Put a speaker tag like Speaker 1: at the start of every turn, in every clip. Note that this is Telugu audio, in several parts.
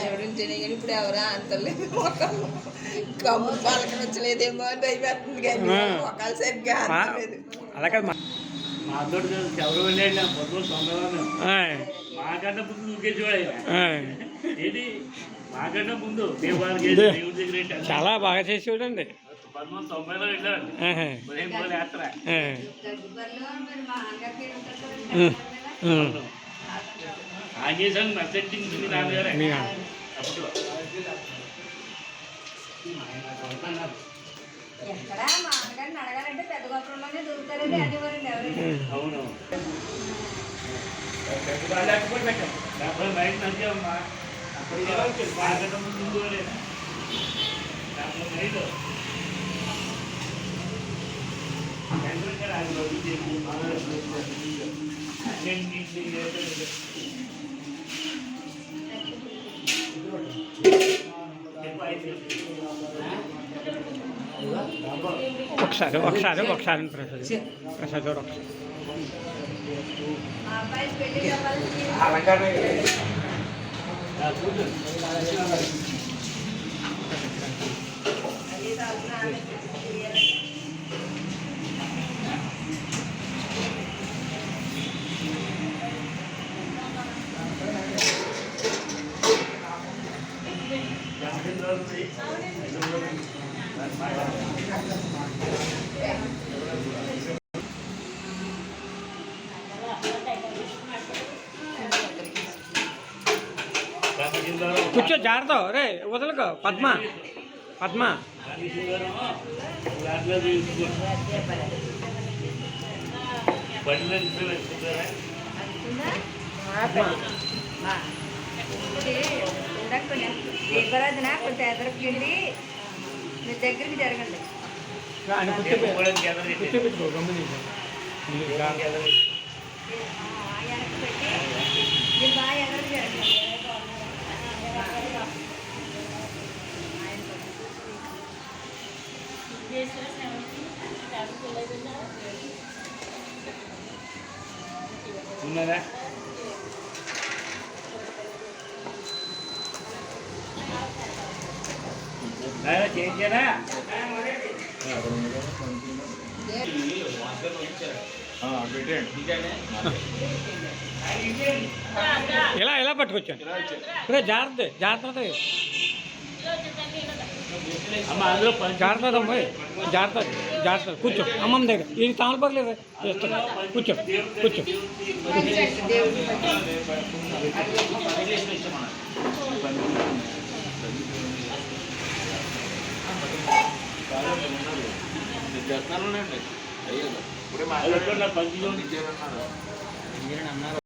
Speaker 1: చూడించని ఇప్పుడు ఎవరా అంతలేదు కమ్ము పలకం వచ్చలేదేమో అని అయిపోతుంది కానీ ఒకళ్ళు సరిగ్గా లేదు.
Speaker 2: అలాగే మాతో ఎవరు వెళ్ళాడు పొద్దున తొందరగా మాకన్నా ముందు ఊరికేసేవాడు ఏంటి మాకన్నా ముందు దేవుడి దగ్గర చాలా బాగా చేసేవాడండి. 1990లో వెళ్ళాడు యాత్ర. ఆగేసాను మెసేజింగ్ నాన్నగారు అప్పుడు అవును బయట మంచిగా అప్పుడు మాకన్నా ముందు
Speaker 3: ఒకసారి ఒకసారి ఒకసారి ప్రసాద్ కూర్చో జాగ్రత్త రే వదలకు పద్మ పద్మ
Speaker 4: దీపారాధన కొంచెం ఎదరకండి మీ దగ్గరికి జరగండి.
Speaker 3: కూర్చోబెట్టుకో గమ్ముని
Speaker 4: పెట్టి మీరు బాగా ఎదరికి జరగండి.
Speaker 2: ఉన్నారా చేయించారా
Speaker 3: ఇలా ఇలా పట్టుకొచ్చాను రే జాగ్రత్త జాగ్రత్త జాగ్రత్త అమ్మాయి జాగ్రత్త జాగ్రత్త కూర్చో అమ్మమ్మ దగ్గర ఇది తామలపగలేదు కూర్చో కూర్చో
Speaker 5: చేస్తానండి ఇప్పుడే పంచులోని చేరన్నారు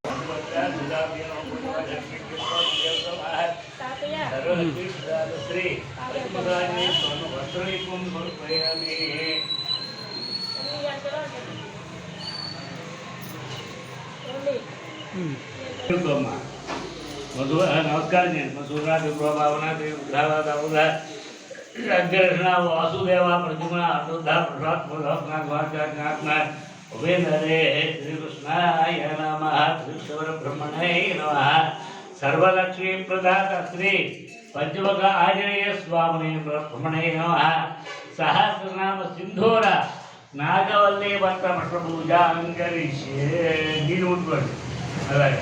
Speaker 2: నమస్కారం చేయండి మధురాది ప్రభావన వాసుదేవ ప్రతిమ అర్థాత్మ ఉభయనరే శ్రీకృష్ణాయ నమ శ్రీశ్వర బ్రహ్మణే నమ సర్వలక్ష్మీ ప్రదాత శ్రీ పంచముఖ ఆంజనేయ స్వామిని బ్రహ్మణే నమ సహస్రనామ సింధూర నాగవల్లి భర్త పూజాంకరిష్యే దీని ఉంటుంది అలాగే